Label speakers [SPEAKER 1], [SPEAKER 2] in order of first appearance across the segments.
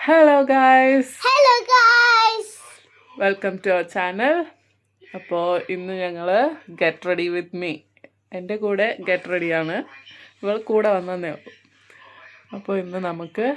[SPEAKER 1] Hello guys,
[SPEAKER 2] Hello guys.
[SPEAKER 1] welcome to our channel. അപ്പോൾ ഇന്ന് ഞങ്ങൾ ഗെറ്റ് റെഡി വിത്ത് മീ, എൻ്റെ കൂടെ ഗെറ്റ് റെഡിയാണ്, ഇവൾ കൂടെ വന്നതേ ഉള്ളൂ. അപ്പോൾ ഇന്ന് നമുക്ക്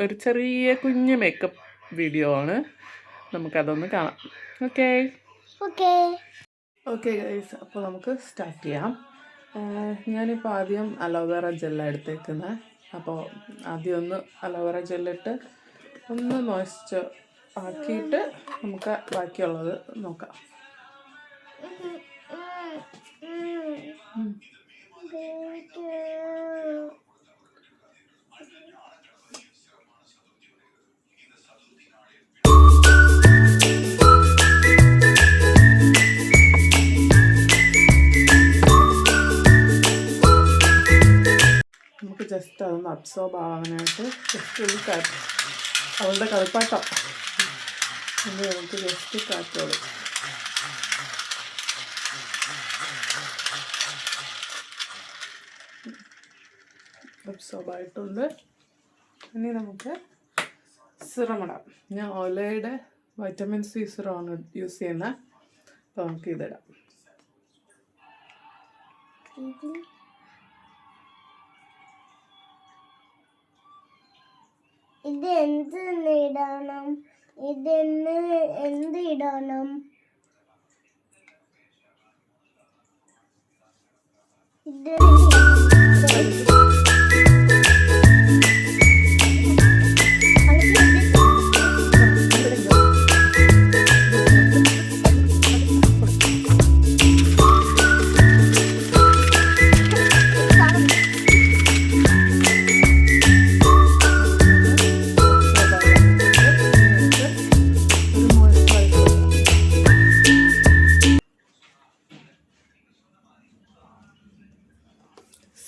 [SPEAKER 1] ഒരു ചെറിയ കുഞ്ഞ് മേക്കപ്പ് വീഡിയോ ആണ്, നമുക്കതൊന്ന് കാണാം. ഓക്കെ ഓക്കെ ഗൈസ്, അപ്പോൾ നമുക്ക് സ്റ്റാർട്ട് ചെയ്യാം. ഞാനിപ്പോൾ ആദ്യം അലോവേറ ജെല്ലാണ് എടുത്തേക്കുന്നത്. അപ്പോൾ ആദ്യം ഒന്ന് അലോവേറ ജെല്ലിട്ട് ഒന്ന് മോയ്സ്ചർ ആക്കിയിട്ട് നമുക്ക് ബാക്കിയുള്ളത് നോക്കാം. നമുക്ക് ജസ്റ്റ് അതൊന്ന് അബ്സോർബ് ആവാനായിട്ട് ജസ്റ്റ് ഒരു കാറ്റ്, അവളുടെ കളിപ്പാട്ടം അത് നമുക്ക് ജസ്റ്റ് കാറ്റോളൂ. അബ്സോർബ് ആയിട്ടുണ്ട്. ഇനി നമുക്ക് സിറം ഇടാം. ഞാൻ ഓലയുടെ വൈറ്റമിൻ സി സിറമാണ് യൂസ് ചെയ്യുന്നത്. അപ്പോൾ നമുക്ക് ഇതിടാം.
[SPEAKER 2] ഇത് എന്തിടണം? എന്തിടണം? ഇത്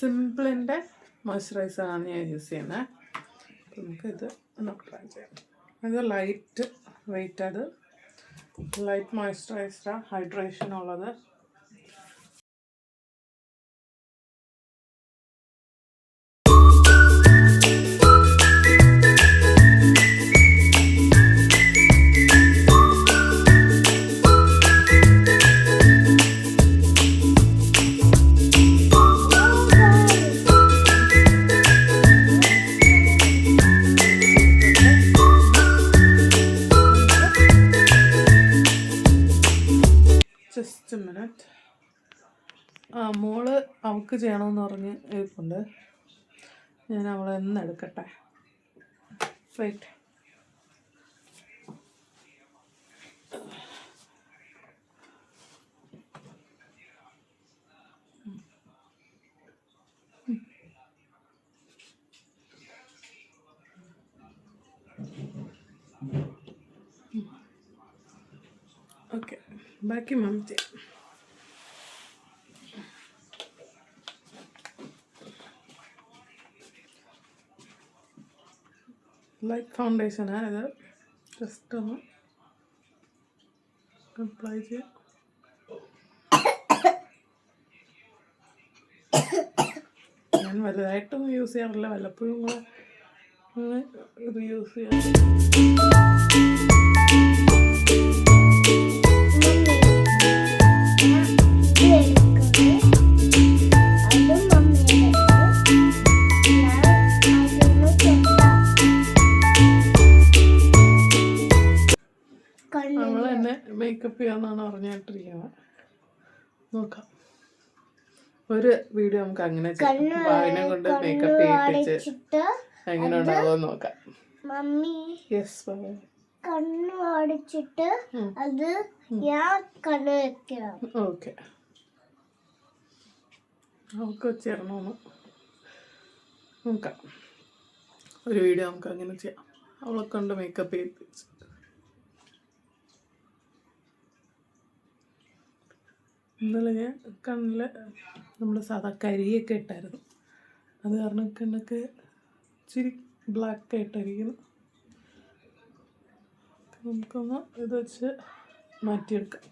[SPEAKER 1] സിംപിളിൻ്റെ മോയ്സ്ചറൈസറാണ് ഞാൻ യൂസ് ചെയ്യുന്നത്. അപ്പോൾ നമുക്കിത് ഒന്ന് അപ്ലൈ ചെയ്യാം. ഇത് ലൈറ്റ് വെയിറ്റ്, അത് ലൈറ്റ് മോയ്സ്ചറൈസറാണ്, ഹൈഡ്രേഷൻ ഉള്ളത്. Just minute. മോള് അവൾക്ക് ചെയ്യണമെന്ന് പറഞ്ഞ് ഇരിപ്പുണ്ട്. ഞാൻ അവളെ ഒന്ന് എടുക്കട്ടെ. വെയിറ്റ്. ഓക്കെ, ബാക്കി മമ്മി ചെയ്യാം. ലൈറ്റ് ഫൗണ്ടേഷനാണ് ഇത്. ജസ്റ്റ് ഒന്ന് അപ്ലൈ ചെയ്യാം. ഞാൻ വലുതായിട്ടൊന്നും യൂസ് ചെയ്യാറില്ല, വല്ലപ്പോഴും ഇത് യൂസ് ചെയ്യാം. അവൾ എന്നെ മേക്കപ്പ് ചെയ്യാന്നാണ് പറഞ്ഞിട്ടിരിക്കുന്നത്. നോക്കാം, ഒരു വീഡിയോ നമുക്ക് അങ്ങനെ വായന കൊണ്ട് മേക്കപ്പ് ചെയ്യിപ്പിച്ച് എങ്ങനെ ഉണ്ടാവുമോ നോക്കാം. യെസ്,
[SPEAKER 2] കണ്ണു അടച്ചിട്ട് അത് ഞാൻ കണ്ണു വെക്കണം.
[SPEAKER 1] ഓക്കെ, നമുക്ക് ചേർന്നോന്നു നോക്കാം. ഒരു വീഡിയോ നമുക്ക് അങ്ങനെ ചെയ്യാം, അവളെ കൊണ്ട് മേക്കപ്പ് ചെയ്യിപ്പിച്ച്. ഇന്നലെ ഞാൻ കണ്ണിൽ നമ്മുടെ സാധാ കരിയൊക്കെ ഇട്ടായിരുന്നു, അത് കാരണം കണ്ണൊക്കെ ഇച്ചിരി ബ്ലാക്ക് ആയിട്ടായിരിക്കുന്നു. നമുക്കൊന്ന് ഇത് വെച്ച് മാറ്റിയെടുക്കാം.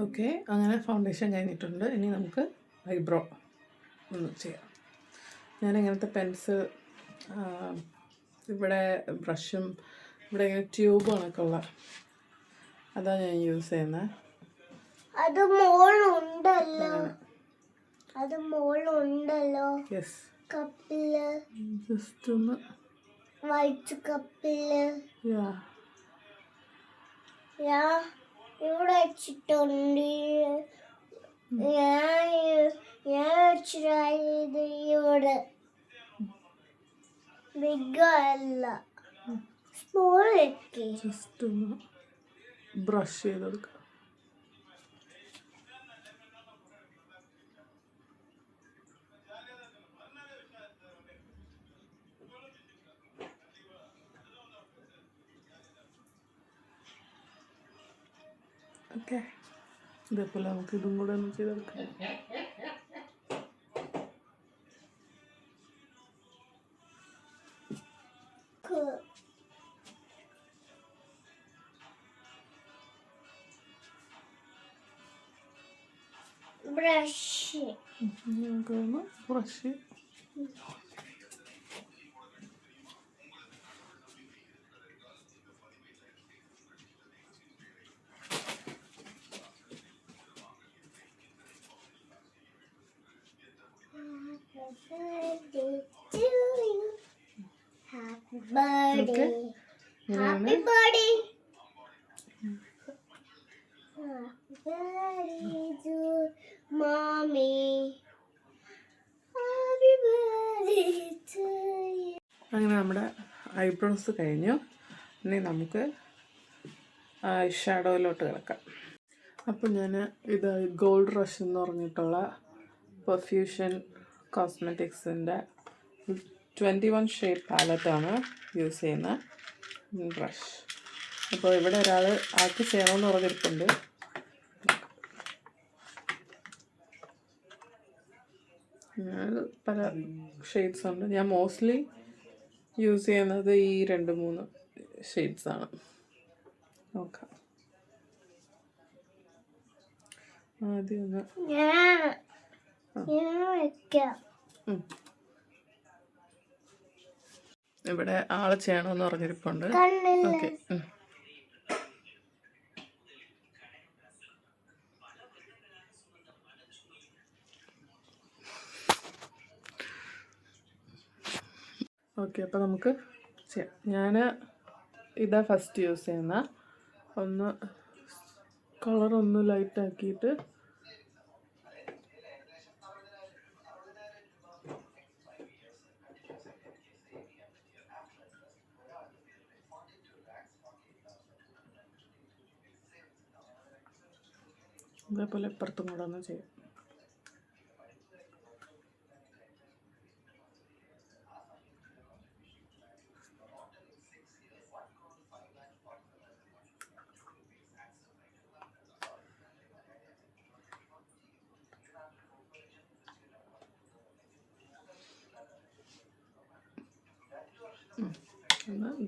[SPEAKER 1] ഓക്കെ, അങ്ങനെ ഫൗണ്ടേഷൻ കഴിഞ്ഞിട്ടുണ്ട്. ഇനി നമുക്ക് ഐബ്രോ ഒന്ന് ചെയ്യാം. ഞാൻ ഇങ്ങനത്തെ പെൻസിൽ, ഇവിടെ ബ്രഷും ഇവിടെ ഇങ്ങനെ ട്യൂബ് കണക്കുള്ള അതാണ് ഞാൻ യൂസ് ചെയ്യുന്നത്.
[SPEAKER 2] അത് മോളുണ്ടല്ലോ, അത് മോളുണ്ടല്ലോ
[SPEAKER 1] യെസ്,
[SPEAKER 2] കപ്പില്,
[SPEAKER 1] ജസ്റ്റ് ഒന്ന്
[SPEAKER 2] വൈറ്റ് കപ്പില്
[SPEAKER 1] യാ
[SPEAKER 2] ഞാൻ ഇവിടെ വെച്ചിട്ടുണ്ട്. ഞാൻ വെച്ചിട്ട് ഇവിടെ ബിഗ് അല്ല, സ്മോൾ വെക്കി.
[SPEAKER 1] ജസ്റ്റ് ഒന്ന് ബ്രഷ് ചെയ്തെടുക്കാം. ഓക്കെ, ഇതേപോലെ നമുക്ക് ഇതും കൂടെ ഒന്ന് ചെയ്തെടുക്കാം.
[SPEAKER 2] ബ്രഷ്
[SPEAKER 1] നമുക്കൊന്ന് ബ്രഷ്
[SPEAKER 2] Happy birthday,
[SPEAKER 1] ഇങ്ങനെയാണ്.
[SPEAKER 2] happy birthday, happy birthday to mommy, happy birthday to you.
[SPEAKER 1] അങ്ങനെ നമ്മുടെ ഐബ്രോസ് കഴിഞ്ഞു. ഇനി നമുക്ക് ഷാഡോയിലോട്ട് കിടക്കാം. അപ്പോൾ ഞാൻ ഇത് ഗോൾഡ് റഷ് എന്ന് പറഞ്ഞിട്ടുള്ള പെർഫ്യൂഷൻ കോസ്മെറ്റിക്സിൻ്റെ 21 ഷെയ്ഡ് പാലറ്റാണ് യൂസ് ചെയ്യുന്ന ബ്രഷ്. അപ്പോൾ ഇവിടെ ഒരാൾ ആർക്ക് ചെയ്യണമെന്ന് പറഞ്ഞിരിപ്പുണ്ട്. പല ഷെയ്ഡ്സ് ഉണ്ട്. ഞാൻ മോസ്റ്റ്ലി യൂസ് ചെയ്യുന്നത് ഈ 2-3 ഷെയ്ഡ്സാണ്. നോക്കാം, ആദ്യം ഒന്ന്
[SPEAKER 2] ഞാൻ വെക്കാം.
[SPEAKER 1] ഇവിടെ ആള് ചെയ്യണമെന്ന് പറഞ്ഞിരിപ്പുണ്ട്.
[SPEAKER 2] കണ്ണില്ല.
[SPEAKER 1] ഓക്കെ, ഓക്കെ, അപ്പോൾ നമുക്ക് ചെയ്യാം. ഞാൻ ഇതാ ഫസ്റ്റ് യൂസ് ചെയ്യുന്ന ഒന്ന് കളറൊന്ന് ലൈറ്റാക്കിയിട്ട് ഇതേപോലെ ഇപ്പുറത്തും കൂടെ ഒന്ന് ചെയ്യാം.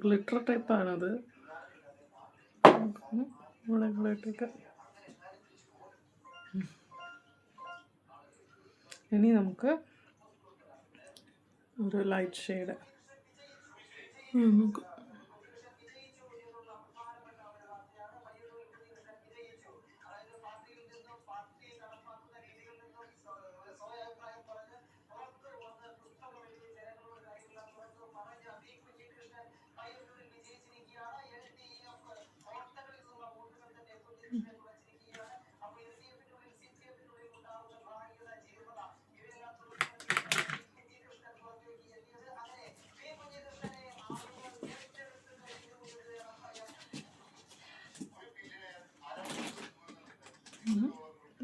[SPEAKER 1] ഗ്ലിറ്റർ ടൈപ്പാണത്. ഇവിടെ ഗ്ലിറ്ററൊക്കെ. ഇനി നമുക്ക് ഒരു ലൈറ്റ് ഷെയ്ഡ് നമുക്ക്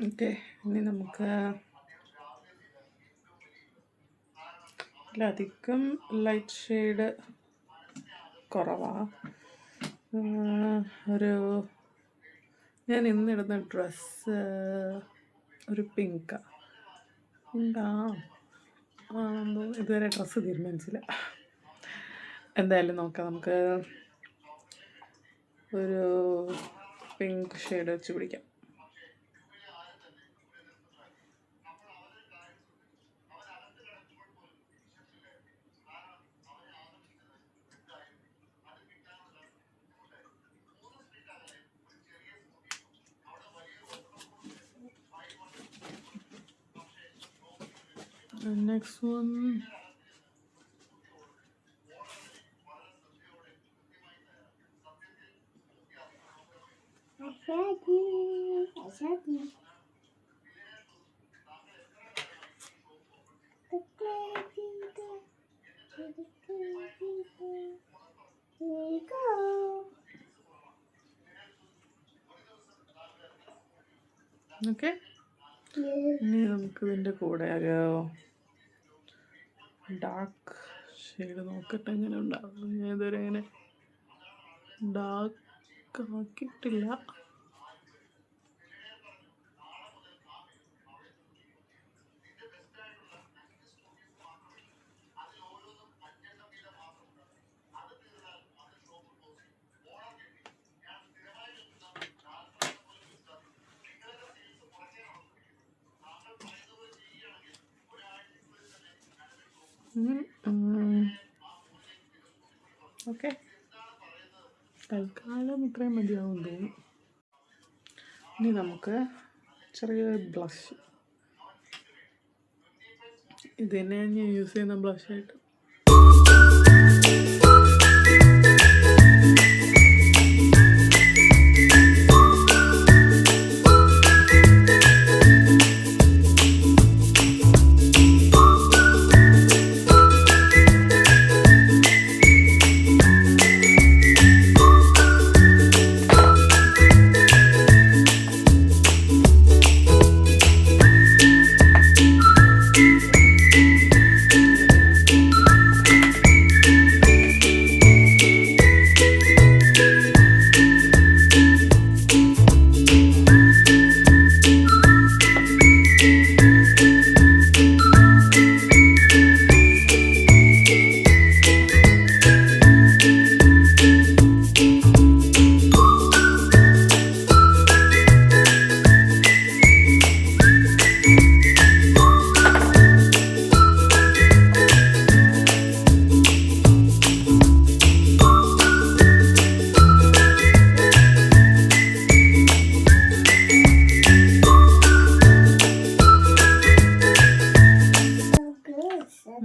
[SPEAKER 1] ഓക്കെ. ഇനി നമുക്ക് അധികം ലൈറ്റ് ഷെയ്ഡ് കുറവാണ്. ഒരു ഞാൻ ഇന്നിടുന്ന ഡ്രസ്സ് ഒരു പിങ്കാ. ഇതുവരെ ഡ്രസ്സ് തീരുമാനിച്ചില്ല. എന്തായാലും നോക്കാം. നമുക്ക് ഒരു പിങ്ക് ഷെയ്ഡ് വെച്ച് പിടിക്കാം. And next one.
[SPEAKER 2] Ashaki. Here you go.
[SPEAKER 1] Okay, ഇനി നമുക്ക് ഇതിൻ്റെ കൂടെ ഒരു ഡാർക്ക് ഷെയ്ഡ് നോക്കട്ടെ എങ്ങനെ ഉണ്ടാകും. ഞാൻ ഇതുവരെ ഇങ്ങനെ ഡാർക്ക് ആക്കിയിട്ടില്ല. ഓക്കെ, തൽക്കാലം ഇത്രയും മതിയാവും തോന്നുന്നു. ഇനി നമുക്ക് ചെറിയ ബ്ലഷ്, ഇത് തന്നെയാണ് ഞാൻ യൂസ് ചെയ്യുന്ന ബ്ലഷായിട്ട്.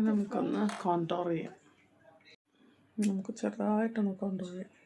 [SPEAKER 1] നമുക്കൊന്ന് കോണ്ടോർ ചെയ്യാം. നമുക്ക് ചെറുതായിട്ടൊന്ന് കോണ്ടോർ ചെയ്യാം.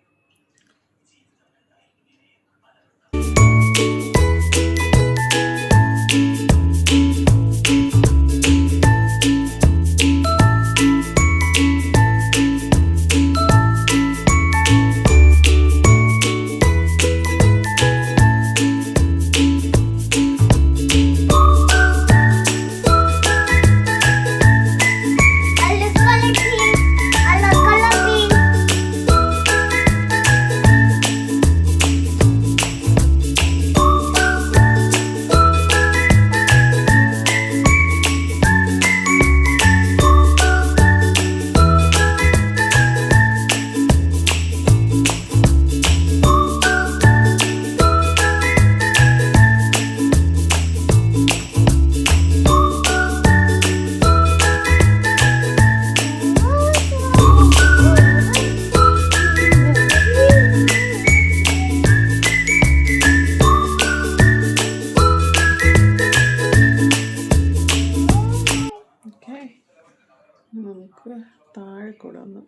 [SPEAKER 1] നമുക്ക് താഴെ കൂടെ ഒന്ന്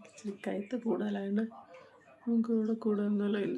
[SPEAKER 1] ഇച്ചിരി കയത്ത് കൂടുതലായതുകൊണ്ട് നമുക്ക് ഇവിടെ കൂടെ ഒന്നുമില്ല.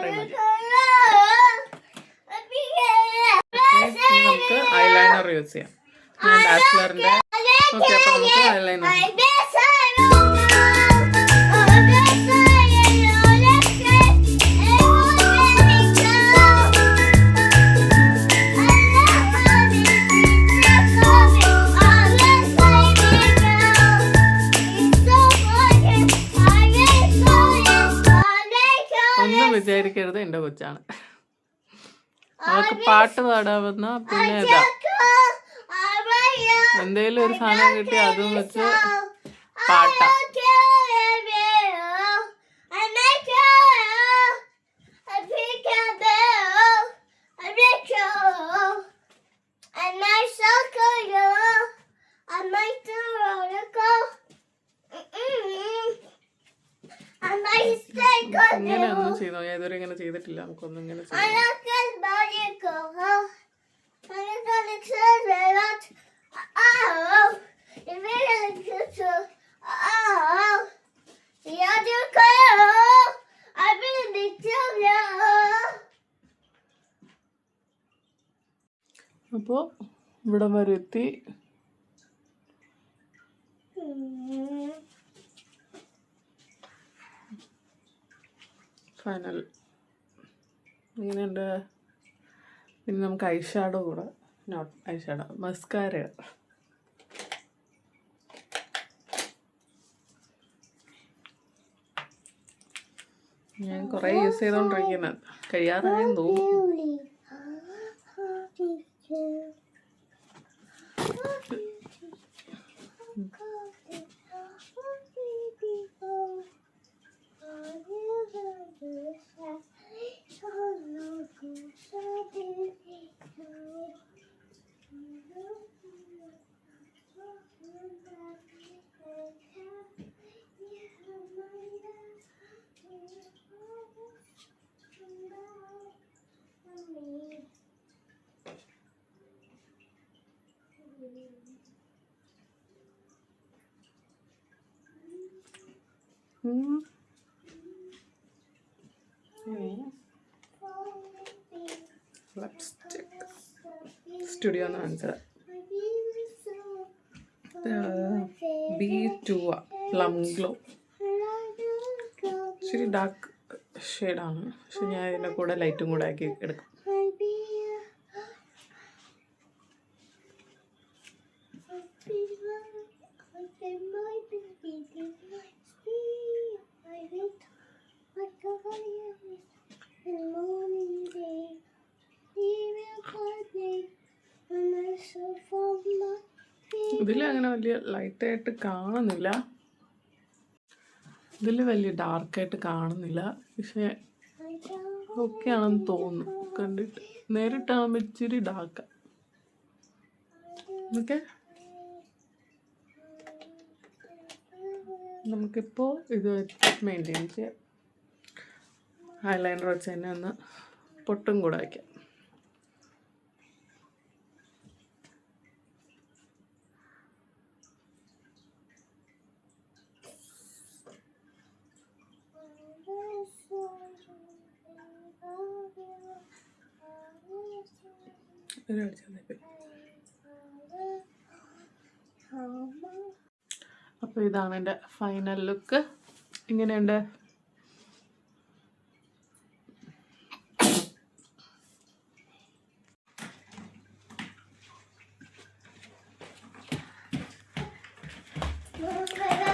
[SPEAKER 1] ഇത്രയും മതി. ഇനി നമുക്ക് ഐലൈനർ യൂസ് ചെയ്യാം. ഞാൻ ഡാസ്ലറിന്റെ. ഓക്കെ, അപ്പൊ നമുക്ക് ഐലൈനർ. ഒന്നും വിചാരിക്കരുത്, എന്റെ കൊച്ചാണ്. അവൾക്ക് പാട്ട് പാടാവുന്ന പിന്നെ ഇതാ എന്തേലും ഒരു സാധനം കിട്ടി അതും വെച്ച് പാട്ട. ഇങ്ങനെ ഒന്നും ചെയ്തോ, ഞാൻ ഇതുവരെ ഇങ്ങനെ ചെയ്തിട്ടില്ല. നമുക്കൊന്നും ഇങ്ങനെ അപ്പോ ഇവിടെ വരെ എത്തി. ഫൈനൽ ഇങ്ങനെയുണ്ട്. പിന്നെ നമുക്ക് ഐഷാഡോ കൂടെ, നോട്ട് ഐഷാഡോ, മസ്കാര. ഞാൻ കുറേ യൂസ് ചെയ്തോണ്ടിരിക്കുന്നത്, കഴിയാറായെന്ന് തോന്നുന്നു. സ്റ്റുഡിയോ എന്ന് വാങ്ങിച്ചത് B2 പ്ലം ഗ്ലോ. ഇച്ചിരി ഡാർക്ക് ഷെയ്ഡാണ്, പക്ഷെ ഞാൻ ഇതിൻ്റെ കൂടെ ലൈറ്റും കൂടെ ആക്കി എടുക്കും. ഇതിൽ അങ്ങനെ വലിയ ലൈറ്റായിട്ട് കാണുന്നില്ല, ഇതിൽ വലിയ ഡാർക്കായിട്ട് കാണുന്നില്ല, പക്ഷെ ഓക്കെ ആണെന്ന് തോന്നുന്നു. കണ്ടിട്ട് നേരിട്ടാകുമ്പോൾ ഇച്ചിരി ഡാർക്കാണ്. ഓക്കെ, നമുക്കിപ്പോൾ ഇത് മെയിൻറ്റെയിൻ ചെയ്യാം. ഐലൈനർ വെച്ച് തന്നെ ഒന്ന് പൊട്ടും കൂടെ വയ്ക്കാം. അപ്പോൾ ഇതാണ് എൻ്റെ ഫൈനൽ ലുക്ക്. ഇങ്ങനെയുണ്ട്.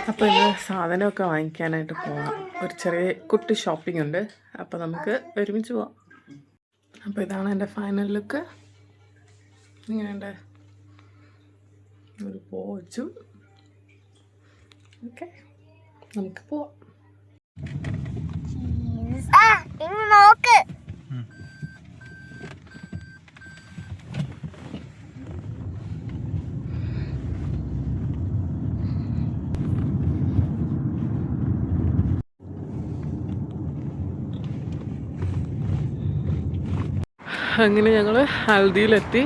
[SPEAKER 1] അപ്പോൾ ഇന്ന് സാധനമൊക്കെ വാങ്ങിക്കാനായിട്ട് പോകണം. ഒരു ചെറിയ കുട്ടി ഷോപ്പിംഗ് ഉണ്ട്, അപ്പോൾ നമുക്ക് ഒരുമിച്ച് പോവാം. അപ്പോൾ ഇതാണ് എൻ്റെ ഫൈനൽ ലുക്ക്. ഇങ്ങനെയുണ്ട്. ഒരു പോച്ചു. ഓക്കെ, നമുക്ക് പോവാം.
[SPEAKER 2] നോക്ക്,
[SPEAKER 1] അങ്ങനെ ഞങ്ങൾ ഹൽദിയിലെത്തി.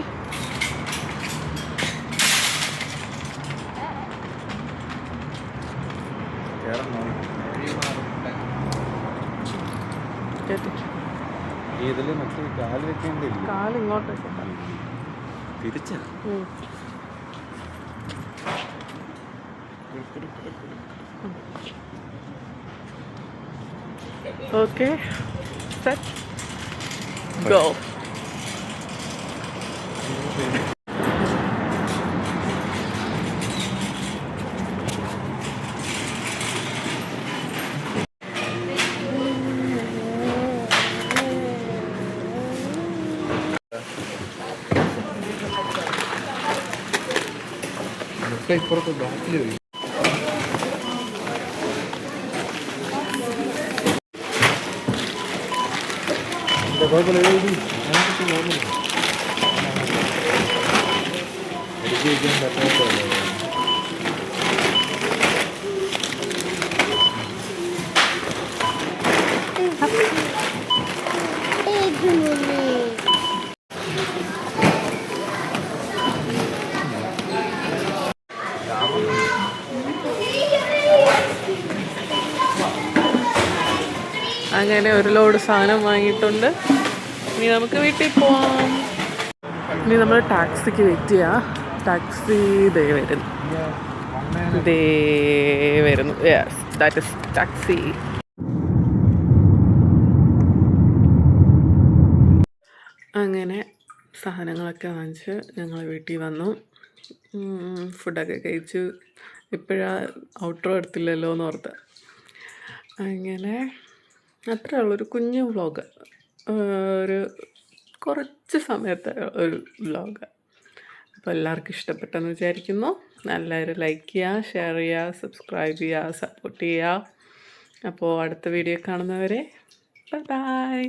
[SPEAKER 3] ഇതില് മറ്റേ കാല് വെക്കേണ്ടില്ല.
[SPEAKER 1] കാല് ഇങ്ങോട്ടേക്ക്
[SPEAKER 3] തിരിച്ച
[SPEAKER 1] ഓക്കെ സെറ്റ് ഗോ.
[SPEAKER 3] ഇപ്പുറത്ത് ബാക്കിൽ പോയി. കുഴപ്പമില്ല, എനിക്ക് വയ്ക്കാൻ പറ്റാത്തതല്ലേ.
[SPEAKER 1] അങ്ങനെ ഒരു ലോഡ് സാധനം വാങ്ങിയിട്ടുണ്ട്. ഇനി നമുക്ക് വീട്ടിൽ പോവാം. ഇനി നമ്മൾ ടാക്സിക്ക് വെയിറ്റ് ചെയ്യാം. ടാക്സി ദേ വരുന്നു. Yes, that is taxi. അങ്ങനെ സാധനങ്ങളൊക്കെ വാങ്ങിച്ച് ഞങ്ങൾ വീട്ടിൽ വന്നു. ഫുഡൊക്കെ കഴിച്ചു. ഇപ്പോഴാണ് ഔട്ട്രോ എടുത്തില്ലല്ലോ എന്ന് ഓർത്ത്. അങ്ങനെ അത്രേ ഉള്ളൊരു കുഞ്ഞു വ്ളോഗ്, ഒരു കുറച്ച് സമയത്തെ ഒരു വ്ളോഗ്. അപ്പോൾ എല്ലാവർക്കും ഇഷ്ടപ്പെട്ടെന്ന് വിചാരിക്കുന്നു. എല്ലാവരും ലൈക്ക് ചെയ്യുക, ഷെയർ ചെയ്യുക, സബ്സ്ക്രൈബ് ചെയ്യുക, സപ്പോർട്ട് ചെയ്യുക. അപ്പോൾ അടുത്ത വീഡിയോ കാണുന്നവരെ ബൈ ബൈ.